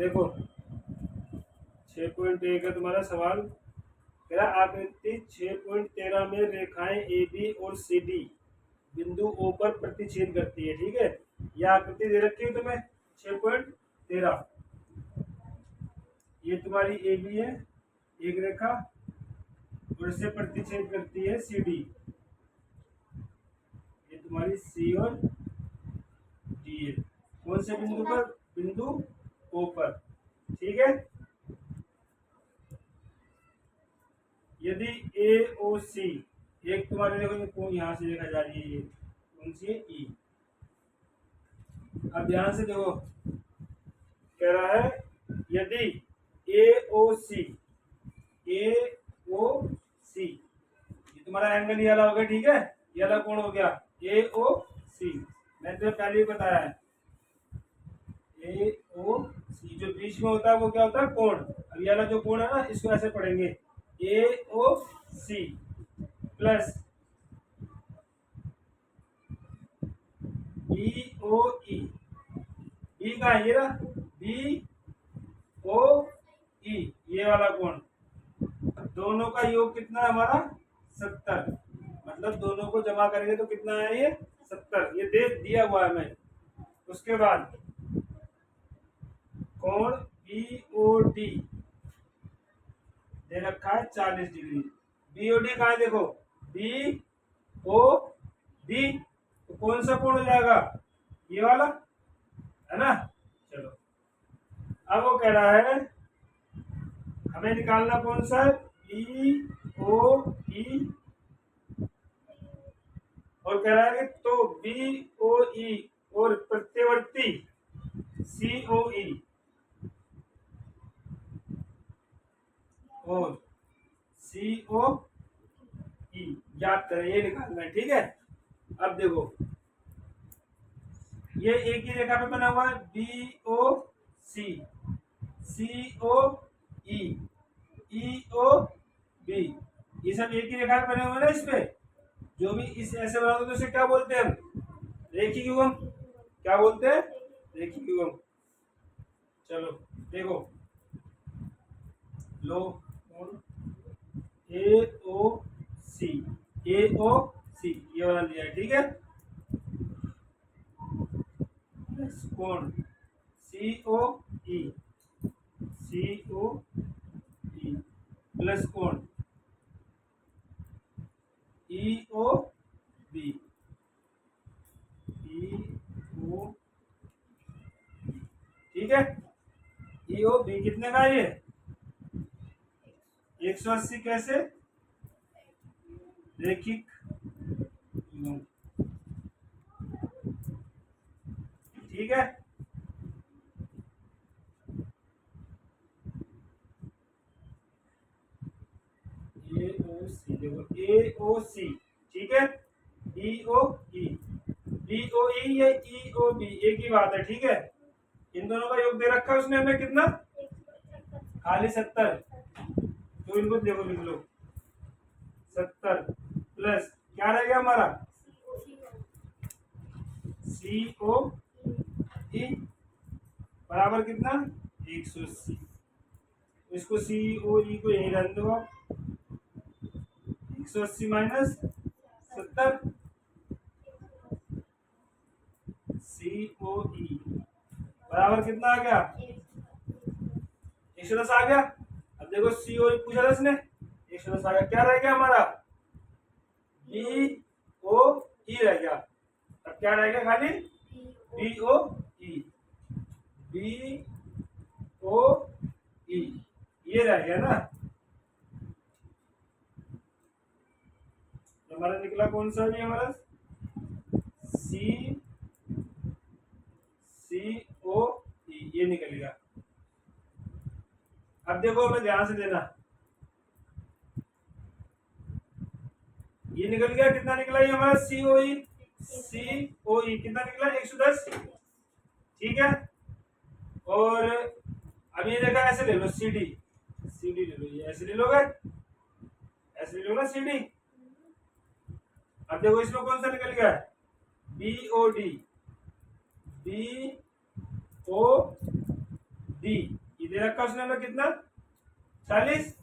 देखो 6.1 है तुम्हारा सवाल। कह रहा आकृति 6.13 में रेखाएं ए बी और सी डी बिंदु ओ पर प्रतिच्छेद करती है। ठीक है, यह आकृति दे रखी है तुम्हें 6.13। ये तुम्हारी ए बी है एक रेखा और इससे प्रतिच्छेद करती है सी डी। ये तुम्हारी सी और डी है। कौन से बिंदु पर? बिंदु ओ पर। ठीक है, यदि ए ओ सी एक तुम्हारे देखो यहां से देखा जा रही है, ये कौन सी है? ई। अब ध्यान से देखो, कह रहा है यदि ए ओ सी ये तुम्हारा एंगल ये वाला हो गया। ठीक है, ये वाला कोण हो गया ए ओ सी। मैंने तो पहले ही बताया है ए ओ सी जो बीच में होता है वो क्या होता है? कोण। अब ये वाला जो कोण है ना, इसको ऐसे पढ़ेंगे ए ओ सी प्लस बी ओ ई। बी का है ये रहा, बी ओ ई, ये वाला कोण। दोनों का योग कितना है हमारा? 70। मतलब दोनों को जमा करेंगे तो कितना है? ये 70। ये दे दिया हुआ है मैं। उसके बाद कोण बी ओ डी दे रखा है 40 डिग्री। बी ओ डी कहा है? देखो बी ओ डी, तो कौन सा कोण हो जाएगा? ये वाला है ना। चलो, अब वो कह रहा है हमें निकालना कौन सा है? बी ओ ई। और कह रहा है कि तो बी ओ ई और प्रत्यवर्ती सी ओ ई और सी ओ ई ज्ञात करें, ये निकालना है। ठीक है, अब देखो ये एक ही रेखा पे बना हुआ है बी ओ सी, सी ओ ई, ई ओ बी, ये सब एक ही रेखा पे बने हुए हैं ना। इस पे जो भी इस ऐसे बनाते तो इसे क्या बोलते हैं हम? रेखिक युग्म। क्या बोलते हैं? रेखिक युग्म। चलो देखो, लो ए ओ सी, ए ओ सी ये वाला लिया है। ठीक है, कोण सी ओ ई, सी ओ ई प्लस कोण ई ओ बी, ई ओ। ठीक है, ई ओ बी कितने का है? ये 180। कैसे? रेखिक युग्म। ठीक है, ए ओ सी, देखो ए ओ सी। ठीक है, ई ओ ई, बी ओ ई या ई ओ बी एक ही बात है। ठीक है, इन दोनों का योग दे रखा है उसने हमें कितना? खाली 70। तो इनको देखो लिख लो 70 प्लस क्या रह गया हमारा? सी ओ ई बराबर कितना? 180। इसको सी ओ ई को यही रहने दो आप। 180 माइनस 70 सी ओ ई बराबर कितना आ गया? 110 आ गया। अब देखो सी ओ ई पूछा था इसने, 110 आ गया। क्या रह गया हमारा? बी ओ ई रह गया। अब क्या रह गया? खाली बी ओ ई, बी ओ ई ये रह गया ना। हमारा निकला कौन सा? भी हमारा सी सी ओ ई ये निकल गया। अब देखो हमें ध्यान से देना, ये निकल गया। कितना निकला? ये हमारा सी ओ ई, सी ओ ई कितना निकला? 110। ठीक है, और अब ये देखा ऐसे ले लो सी डी, सी डी ले लो, ये ऐसे ले लोगे, ऐसे ले लो ना सी डी। अब देखो इसमें कौन सा निकल गया? B O D, B O D, ये दे रखा उसने हमें कितना 40,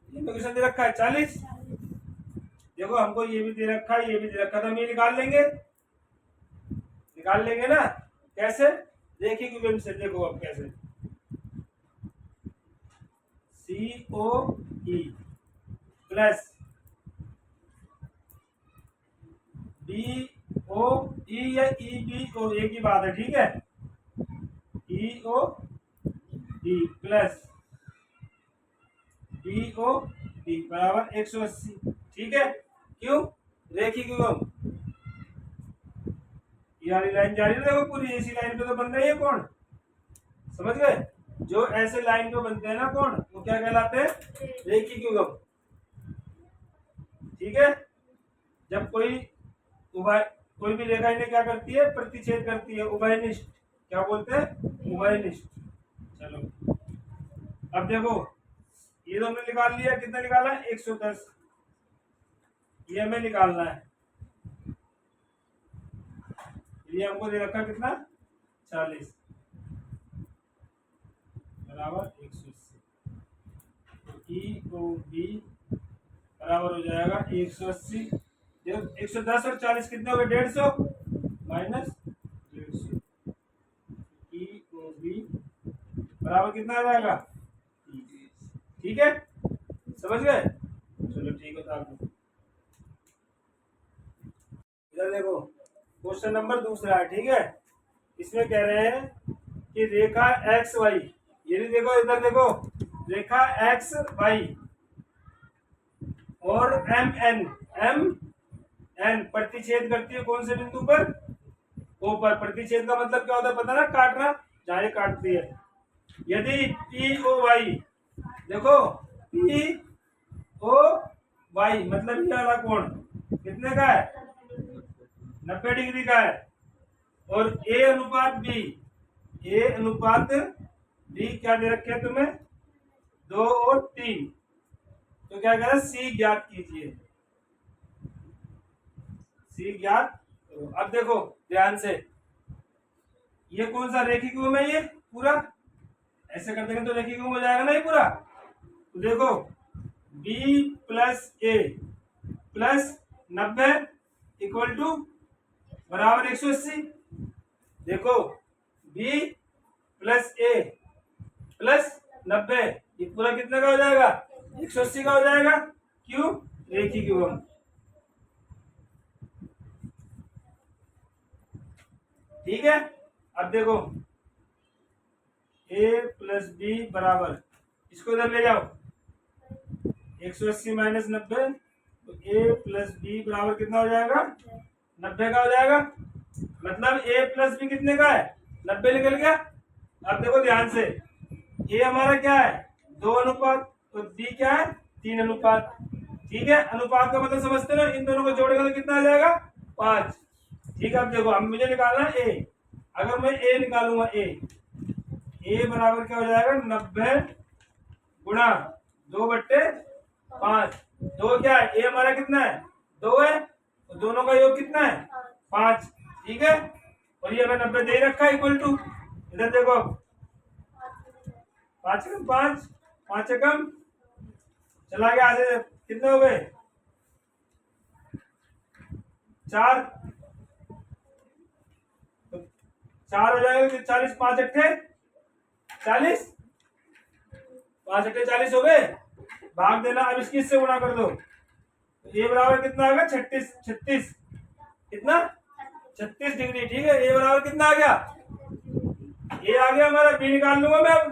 ये क्वेश्चन दे रखा है 40। देखो हमको ये भी दे रखा है, ये भी दे रखा, तो हम ये निकाल लेंगे ना। कैसे? देखिए क्योंकि से देखो अब कैसे, COE प्लस BOE या EBO एक ही बात है, ठीक है। EOD प्लस BOD बराबर 180, ठीक है। क्यों? रेखिक युग्म, ये वाली लाइन जा रही है, देखो पूरी इसी लाइन पे तो बन रही है कोण, समझ गए? जो ऐसे लाइन पे बनते हैं ना कोण, वो क्या कहलाते हैं? रेखिक युग्म, ठीक है। जब कोई भी रेखा इन्हें क्या करती है? प्रतिच्छेद करती है, उभयनिष्ठ, क्या बोलते हैं? उभयनिष्ठ। चलो अब देखो, ये तो हमने निकाल लिया, कितना निकाला? 110, ये हमें निकालना है। ये हमको दे रखा कितना? 40 बराबर 180, EOB बराबर हो जाएगा 180। 110 और 40 कितने हो गए? 150 माइनस 150, EOB बराबर कितना आ जाएगा? ठीक है, समझ गए? चलो ठीक है, इधर देखो क्वेश्चन नंबर दूसरा है, ठीक है। इसमें कह रहे हैं कि रेखा एक्स वाई, ये भी देखो, इधर देखो, रेखा एक्स वाई और एम एन प्रतिच्छेद करती है कौन से बिंदु पर? ओ पर। प्रतिच्छेद का मतलब क्या होता है पता ना? काटना, जहां ये काटती है। यदि पी ओ वाई, देखो पी ओ वाई मतलब ये वाला कोण कितने का है? 90 डिग्री का है। और ए अनुपात बी क्या दे रखे हैं तुम्हें? 2 और 3। तो क्या करें? सी ज्ञात कीजिए, सी ज्ञात करो। अब देखो ध्यान से, ये कौन सा रेखिक युग्म है? ये पूरा ऐसे कर देंगे तो रेखिक युग्म हो जाएगा ना ये पूरा। तो देखो b plus A plus 90 equal to बराबर 180। देखो b प्लस ए प्लस 90, ये पूरा कितने का हो जाएगा? 180 का हो जाएगा। क्यों? रेखिक युग्म, ठीक है। अब देखो a प्लस बी बराबर, इसको इधर ले जाओ, 180 माइनस 90, तो a प्लस बी बराबर कितना हो जाएगा? 90 का हो जाएगा। मतलब a प्लस बी कितने का है? 90 निकल गया। अब देखो ध्यान से, a हमारा क्या है? 2 अनुपात, तो b क्या है? 3 अनुपात, ठीक है। अनुपात का मतलब समझते ना, इन दोनों को जोड़ेगा तो कितना आ जाएगा? 5, ठीक है। अब देखो, अब मुझे निकालना है a। अगर मैं a निकालूंगा, a बराबर क्या हो जाएगा? 90 गुणा 2/5। 2 क्या है? a हमारा कितना है? 2 है, तो दोनों का योग कितना है? 5, ठीक है। और ये हमें 90 दे रखा है इक्वल टू, इधर देखो 5 कम 5, 5 कम चला गया आधे, कितने हो गए? 4, तो 4 हो जाएगा, 40, 5 अट्ठे 40, 5 अट्ठे 40 हो गए। भाग देना, अब इसकी इससे गुणा कर दो, तो ये बराबर कितना आ गया? 36 कितना? 36 डिग्री, ठीक है। ये बराबर कितना आ गया? ये आ गया हमारा। बी निकाल लूंगा मैं अब,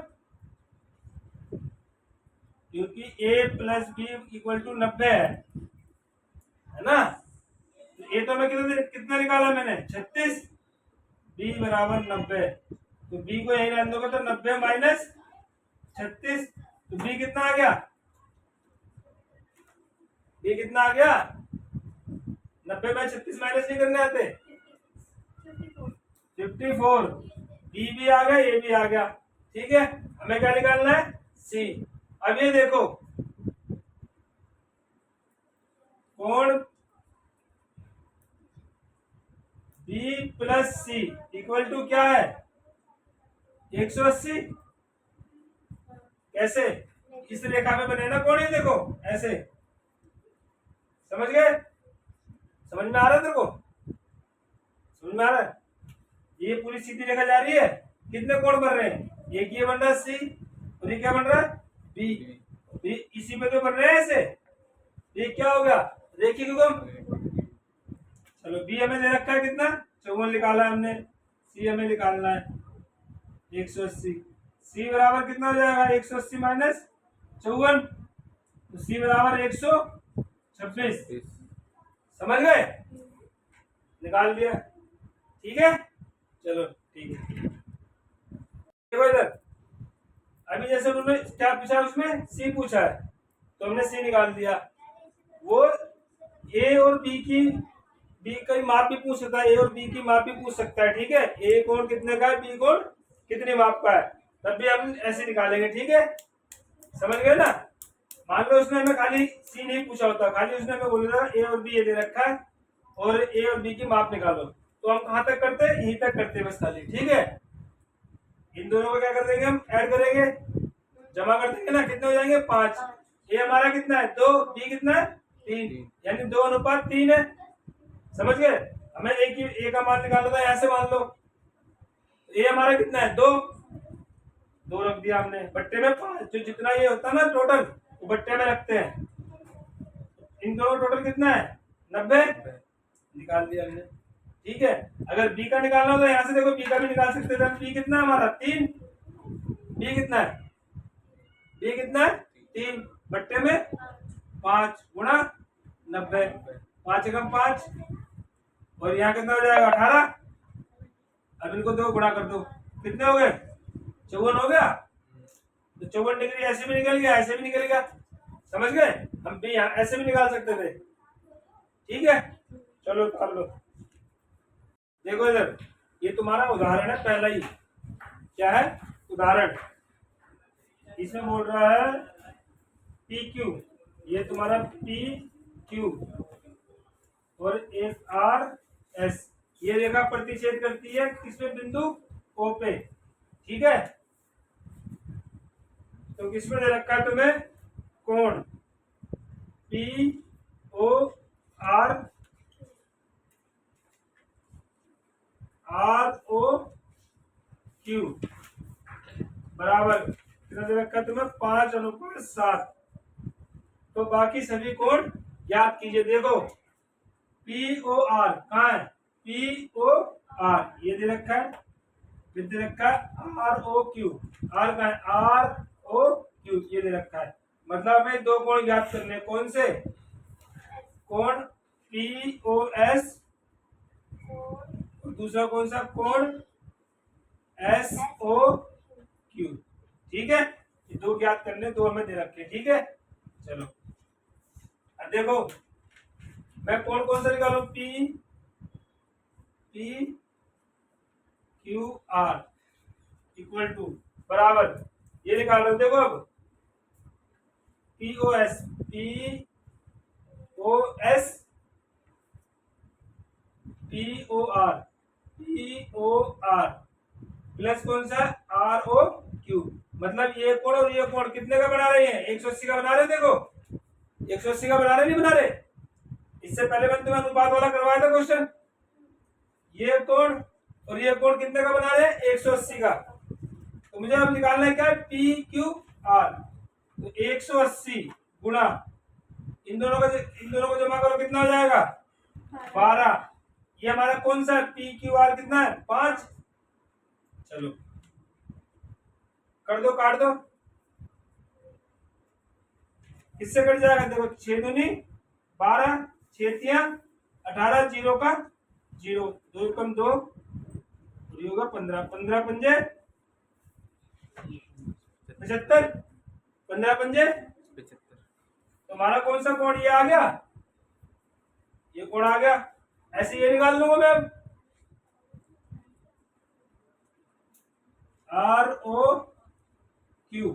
क्योंकि a plus B equal to 90 है ना। तो a तो मैं कितना निकाला मैंने? 36, b बराबर 90, तो b को यही रहने दोगे, तो 90 माइनस 36, तो b कितना आ गया? b कितना आ गया? 90 में 36 माइनस नहीं करने आते, 54। बी भी आ गया, ये भी आ गया, ठीक है। हमें क्या निकालना है? सी। अब ये देखो, कोण B plus C equal to क्या है? 180 कैसे? इस रेखा में बने ना कोण, ये देखो ऐसे, समझ गए? समझ में आ रहा है तेरे को? समझ में आ रहा है? ये पूरी सीधी रेखा जा रही है, कितने कोण बन रहे हैं? एक ये बन रहा है सी, और ये क्या बन रहा है? बी। इसी पे तो बन रहे हैं ऐसे। ये क्या हो गया? रेखीय युग्म। चलो बी हमें दे रखा है कितना? 54 निकाला हमने। सी हमें निकालना है 180। सी बराबर कितना हो जाएगा? 180 माइनस 54, तो सी बराबर 126। समझ गए? निकाल दिया, ठीक है। चलो ठीक है, देखो इधर, अभी जैसे उन्होंने क्या पूछा, उसमें सी पूछा है, तो हमने सी निकाल दिया। वो ए और बी का माप भी पूछ सकता है, ए और बी की माप भी पूछ सकता है, ठीक है। ए कोण कितने का है, बी कोण कितने माप का है, तब भी हम ऐसे निकालेंगे, ठीक है। समझ गए ना? मान लो उसने हमें खाली सी नहीं पूछा होता, खाली उसने हमें बोला था ए और बी ये दे रखा है और ए और बी की माप निकालो, तो हम कहां तक करते हैं? यहीं तक करते हैं बस खाली, ठीक है। इन दोनों को क्या कर देंगे हम? ऐड करेंगे, जमा कर देंगे ना, कितने हो जाएंगे? 5। ए हमारा कितना है? 2, बी कितना है? 3, यानी 2:3 है। समझ गए? हमें ए का मान निकालना था, यहां से मान लो। ए हमारा कितना है? 2 रख दिया हमने, बट्टे में 5, जो जितना ये होता है ना टोटल, वो बट्टे में रखते हैं। इन दोनों टोटल कितना है? 90 निकाल दिया हमने, ठीक है। अगर बी का निकालना हो तो यहाँ से देखो, बी का भी निकाल सकते थे। बी कितना है हमारा? 3। बी कितना है? बी कितना है? 3 बट्टे में 5 गुणा 90, 5 एकम 5, और यहाँ कितना हो जाएगा? 18। अब इनको दो गुणा कर दो, कितने हो गए? 54 हो गया। तो 54 डिग्री ऐसे भी निकल गया, ऐसे भी निकल गया। समझ गए? हम भी यहाँ ऐसे भी निकाल सकते थे, ठीक है। चलो कर लो, देखो इधर, ये तुम्हारा उदाहरण है पहला ही। क्या है? उदाहरण। इसमें बोल रहा है पी क्यू, ये तुम्हारा पी क्यू और एक आर एस, ये रेखा प्रतिच्छेद करती है किसमें? बिंदु ओ पे, ठीक है। तो किसमें दे रखा है तुम्हें? कोण P O R O Q बराबर कितना दे रखा है तुम्हें? 5:7। तो बाकी सभी कोण याद कीजिए। देखो पी ओ आर कहाँ है? पी ओ आर ये दे रखा है, फिर दे रखा है आर ओ क्यू, आर कहाँ है? आर ओ क्यू ये दे रखा है। मतलब हमें दो कोण याद करने, कौन से? कोण पी ओ एस और दूसरा कौन सा? कोण एस ओ क्यू, ठीक है। ये दो याद करने, दो हमें दे रखे, ठीक है। चलो अब देखो, मैं कौन कौन सा निकालू? P Q R equal to बराबर, ये निकाल रहे हो। देखो अब P O S P O R plus कौन सा? R O Q. मतलब ये कोण और ये कोण कितने का बना रहे हैं? 180 का बना रहे। देखो 180 का बना रहे, नहीं बना रहे? इससे पहले मैंने तुम्हें अनुपात वाला करवाया था क्वेश्चन। ये कोण और ये कोण कितने का बना रहे हैं? 180 का। तो मुझे अब निकालना है क्या? P Q are. तो 180 गुणा इन दोनों को जमा करो, कितना हो जाएगा? 12। ये हमारा कौन सा? पी क्यू आर कितना है? 5। चलो कर दो, काट दो, किससे कट जाएगा? देखो 6 दूनी 12, 6 18, 0 का 0, 2 कम 2 होगा 15, 15 पंजे 75, 15 पंजे 75। तुम्हारा कौन सा कोण? ये आ गया, ये कोण आ गया। ऐसे ये निकाल लूंगा मैं आर ओ क्यू।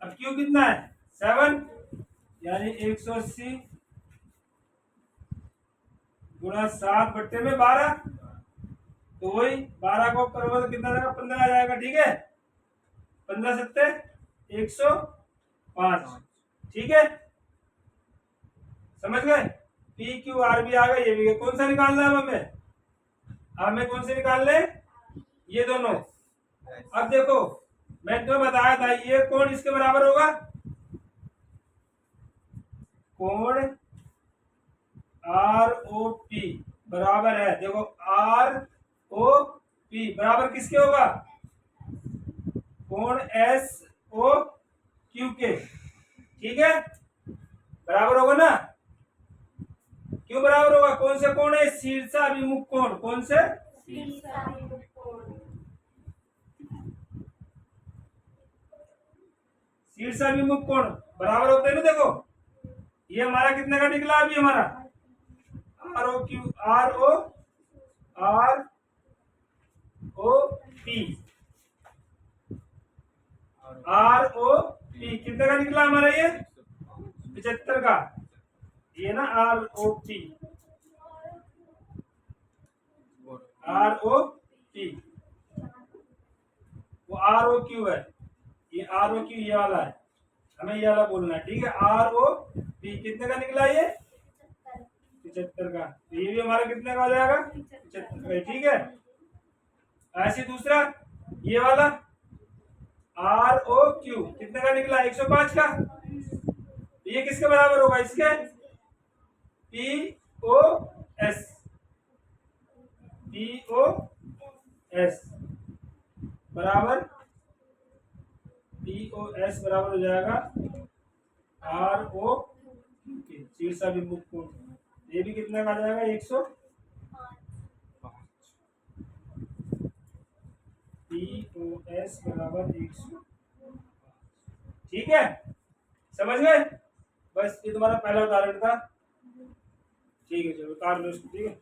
अब क्यू कितना है? 7, यानी 180 गुणा 7 बट्टे में 12, तो वही 12 को करोगे तो कितना जाएगा, 15 आ जाएगा। ठीक है, 15 सत्ते 105। ठीक है, समझ गए। पी क्यू आर भी आ गया, ये भी। कौन सा निकालना है हमें? हमें कौन से निकालने? ये दोनों। अब देखो, मैं तुम्हें बताया था ये कोण इसके बराबर होगा, कोण आर ओ पी बराबर है। देखो आर ओ पी बराबर किसके होगा? कोण एस ओ क्यू के। ठीक है, बराबर होगा ना? क्यों बराबर होगा? कौन से कोण है? शीर्षाभिमुख कोण। कौन से? शीर्षाभिमुख कोण बराबर होते हैं ना। देखो ये हमारा कितने का निकला? अभी हमारा R O Q, R O P, R O P कितने का निकला हमारा? ये 75 का। ये ना R O P, R O P, वो आर ओ क्यू है। ये आर ओ क्यू ये वाला है, हमें ये वाला बोलना है। ठीक है, आर ओ पी कितने का निकला? ये 75 का। तो ये भी हमारा कितने का आ जाएगा? 75 का। ठीक है, ऐसे दूसरा ये वाला आर ओ क्यू कितने का निकला? 105 का। तो ये किसके बराबर होगा? इसके P O S, P O S बराबर, पी ओ एस बराबर हो जाएगा आर ओ के शीर्षाभिमुख कोण। ये भी कितने का आ जाएगा? 105। पी ओ एस बराबर 105। ठीक है, समझ गए? बस ये तुम्हारा पहला उदाहरण था। ठीक है, चलो उतार लो इसको। ठीक है।